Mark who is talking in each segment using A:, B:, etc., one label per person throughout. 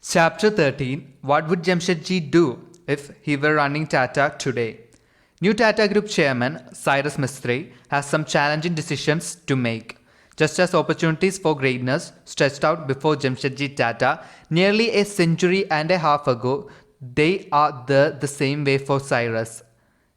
A: Chapter 13. What would Jamshedji do if he were running Tata today? New Tata Group Chairman Cyrus Mistry has some challenging decisions to make. Just as opportunities for greatness stretched out before Jamshedji Tata nearly a century and a half ago, they are there the same way for Cyrus.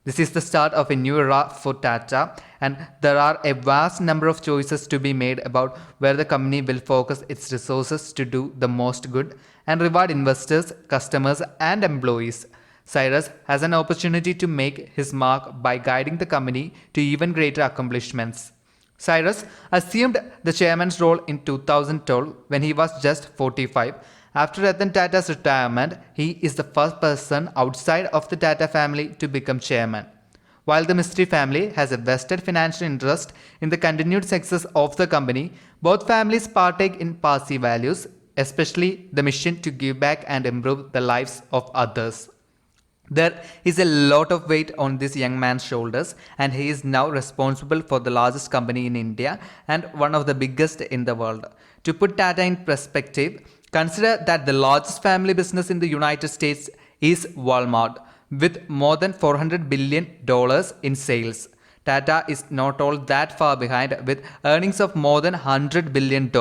A: This is the start of a new era for Tata, and there are a vast number of choices to be made about where the company will focus its resources to do the most good and reward investors, customers, and employees. Cyrus has an opportunity to make his mark by guiding the company to even greater accomplishments. Cyrus assumed the chairman's role in 2012 when he was just 45. After Ratan Tata's retirement, he is the first person outside of the Tata family to become chairman. While the Mistry family has a vested financial interest in the continued success of the company, both families partake in passive values, especially the mission to give back and improve the lives of others. There is a lot of weight on this young man's shoulders, and he is now responsible for the largest company in India and one of the biggest in the world. To put Tata in perspective, consider that the largest family business in the United States is Walmart, with more than $400 billion in sales. Tata is not all that far behind, with earnings of more than $100 billion.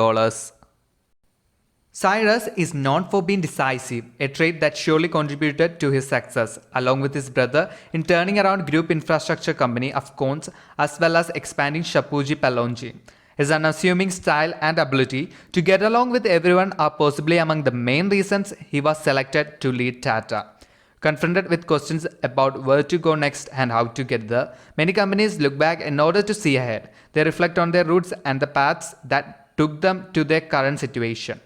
A: Cyrus is known for being decisive, a trait that surely contributed to his success, along with his brother, in turning around group infrastructure company Afcons as well as expanding 𝖼𝖕𝖵. His unassuming style and ability to get along with everyone are possibly among the main reasons he was selected to lead Tata. Confronted with questions about where to go next and how to get there, many companies look back in order to see ahead. They reflect on their roots and the paths that took them to their current situation.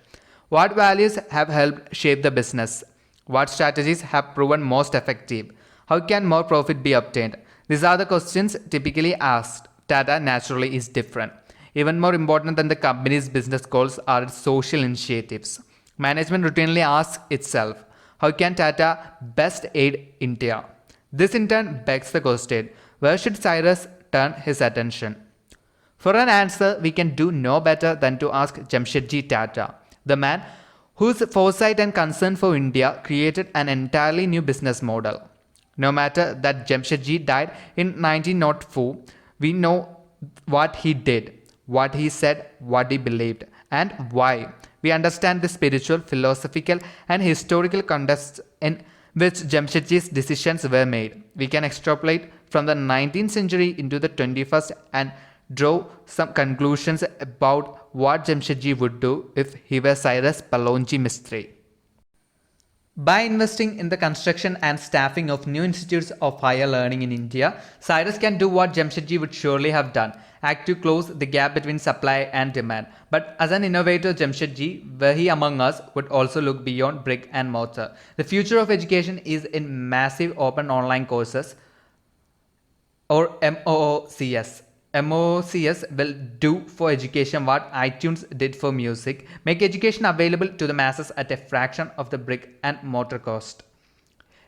A: What values have helped shape the business? What strategies have proven most effective? How can more profit be obtained? These are the questions typically asked. Tata naturally is different. Even more important than the company's business goals are its social initiatives. Management routinely asks itself, how can Tata best aid India? This in turn begs the question, where should Cyrus turn his attention? For an answer, we can do no better than to ask Jamshedji Tata, the man whose foresight and concern for India created an entirely new business model. No matter that Jamshedji died in 1904, we know what he did, what he said, what he believed, and why. We understand the spiritual, philosophical, and historical context in which Jamshedji's decisions were made. We can extrapolate from the 19th century into the 21st and draw some conclusions about what Jamshedji would do if he were Cyrus Palonji Mistry. By investing in the construction and staffing of new institutes of higher learning in India, Cyrus can do what Jamshedji would surely have done, act to close the gap between supply and demand. But as an innovator, Jamshedji, were he among us, would also look beyond brick and mortar. The future of education is in massive open online courses, or MOOCs. MOOCs will do for education what iTunes did for music, make education available to the masses at a fraction of the brick and mortar cost.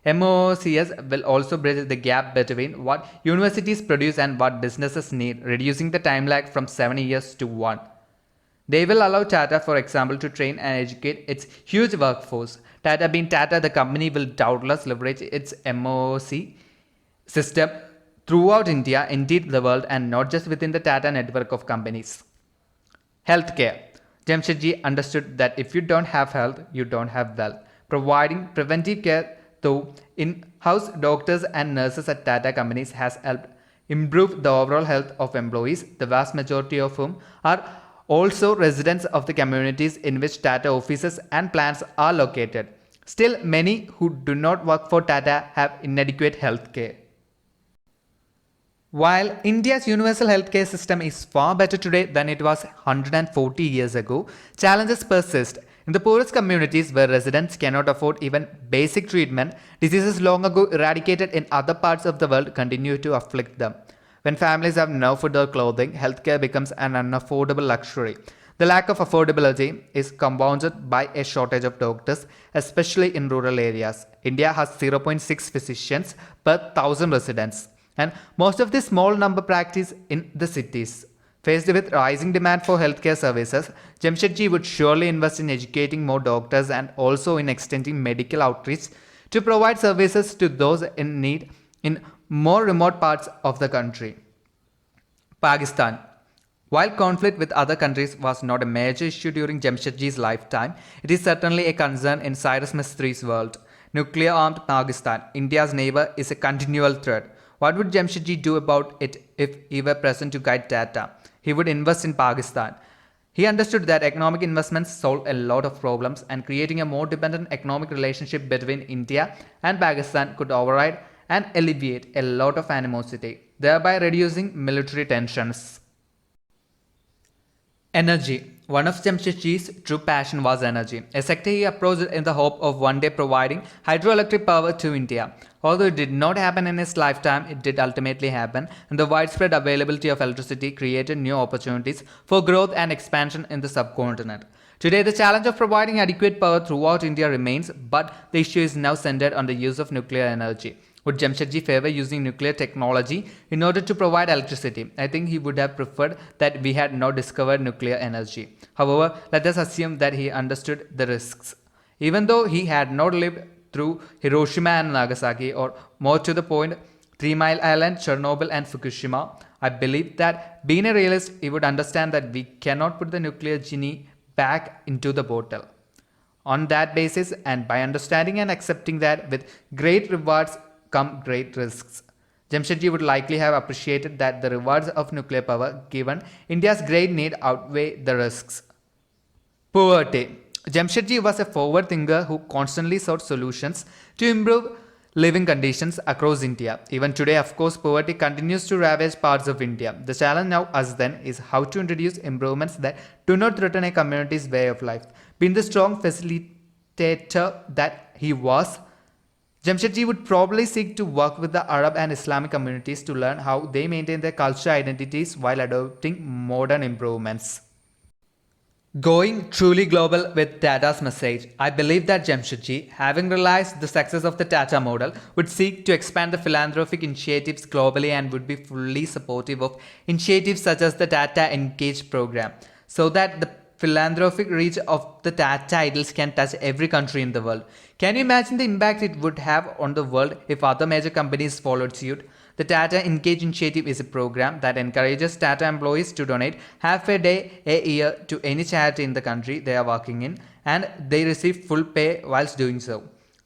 A: MOOCs will also bridge the gap between what universities produce and what businesses need, reducing the time lag from 7 years to 1. They will allow Tata, for example, to train and educate its huge workforce. Tata being Tata, the company will doubtless leverage its MOOC system throughout India, indeed the world, and not just within the Tata network of companies. Healthcare. Jamshedji understood that if you don't have health, you don't have wealth. Providing preventive care through in-house doctors and nurses at Tata companies has helped improve the overall health of employees, the vast majority of whom are also residents of the communities in which Tata offices and plants are located. Still, many who do not work for Tata have inadequate healthcare. While India's universal healthcare system is far better today than it was 140 years ago, challenges persist. In the poorest communities where residents cannot afford even basic treatment, diseases long ago eradicated in other parts of the world continue to afflict them. When families have no food or clothing, healthcare becomes an unaffordable luxury. The lack of affordability is compounded by a shortage of doctors, especially in rural areas. India has 0.6 physicians per 1,000 residents, and most of this small number practice in the cities. Faced with rising demand for healthcare services, Jamshedji would surely invest in educating more doctors and also in extending medical outreach to provide services to those in need in more remote parts of the country. Pakistan. While conflict with other countries was not a major issue during Jamshedji's lifetime, it is certainly a concern in Cyrus Mistri's world. Nuclear-armed Pakistan, India's neighbor, is a continual threat. What would Jamshedji do about it if he were present to guide Tata? He would invest in Pakistan. He understood that economic investments solve a lot of problems, and creating a more dependent economic relationship between India and Pakistan could override and alleviate a lot of animosity, thereby reducing military tensions. Energy. One of Jamshedji's true passion was energy, a sector he approached in the hope of one day providing hydroelectric power to India. Although it did not happen in his lifetime, it did ultimately happen, and the widespread availability of electricity created new opportunities for growth and expansion in the subcontinent. Today, the challenge of providing adequate power throughout India remains, but the issue is now centered on the use of nuclear energy. Would Jamshedji favor using nuclear technology in order to provide electricity? I think he would have preferred that we had not discovered nuclear energy. However, let us assume that he understood the risks. Even though he had not lived through Hiroshima and Nagasaki, or more to the point, 3 Mile Island, Chernobyl and Fukushima, I believe that being a realist, he would understand that we cannot put the nuclear genie back into the bottle. On that basis, and by understanding and accepting that with great rewards come great risks, Jamshedji would likely have appreciated that the rewards of nuclear power given India's great need outweigh the risks. Poverty. Jamshedji was a forward thinker who constantly sought solutions to improve living conditions across India. Even today, of course, poverty continues to ravage parts of India. The challenge now us then is how to introduce improvements that do not threaten a community's way of life. Being the strong facilitator that he was, Jamshedji would probably seek to work with the Arab and Islamic communities to learn how they maintain their cultural identities while adopting modern improvements. Going truly global with Tata's message. I believe that Jamshedji, having realized the success of the Tata model, would seek to expand the philanthropic initiatives globally and would be fully supportive of initiatives such as the Tata Engage program, so that the philanthropic reach of the Tata idols can touch every country in the world. Can you imagine the impact it would have on the world if other major companies followed suit? The Tata Engage initiative is a program that encourages Tata employees to donate half a day a year to any charity in the country they are working in, and they receive full pay whilst doing so.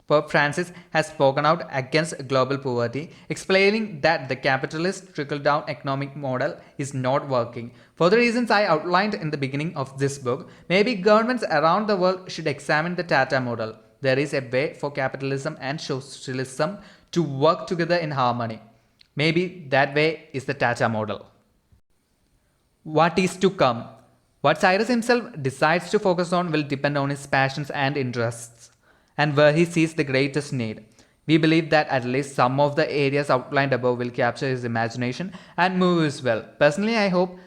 A: Pope Francis has spoken out against global poverty, explaining that the capitalist trickle-down economic model is not working. For the reasons I outlined in the beginning of this book, maybe governments around the world should examine the Tata model. There is a way for capitalism and socialism to work together in harmony. Maybe that way is the Tata model. What is to come? What Cyrus himself decides to focus on will depend on his passions and interests, and where he sees the greatest need. We believe that at least some of the areas outlined above will capture his imagination and move his will. Personally, I hope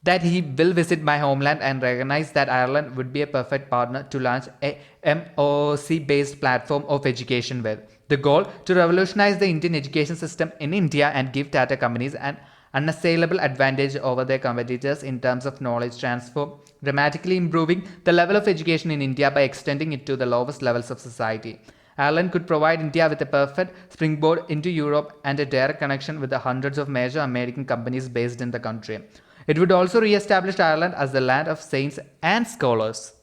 A: that he will visit my homeland and recognize that Ireland would be a perfect partner to launch a MOOC-based platform of education with. The goal to revolutionize the Indian education system in India and give Tata companies an unassailable advantage over their competitors in terms of knowledge transfer, dramatically improving the level of education in India by extending it to the lowest levels of society. Ireland could provide India with a perfect springboard into Europe and a direct connection with the hundreds of major American companies based in the country. It would also re-establish Ireland as the land of saints and scholars.